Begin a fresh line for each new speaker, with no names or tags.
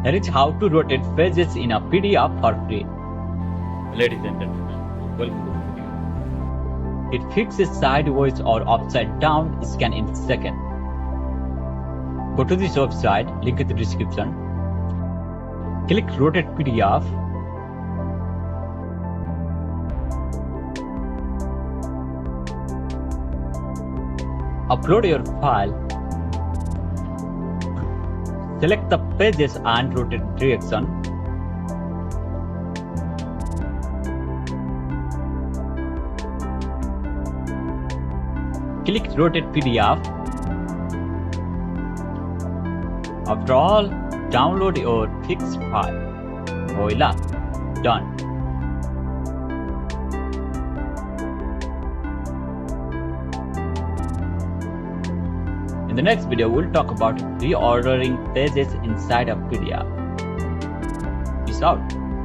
Here is how to rotate pages in a PDF for free.
Ladies and gentlemen, welcome to the video.
It fixes sideways or upside down scan in seconds. Go to this website, link in the description. Click Rotate PDF. Upload your file. Select the pages and rotate direction. Click Rotate PDF. After all, download your fixed file. Voila, done. In the next video, we'll talk about reordering pages inside a PDF. Peace out.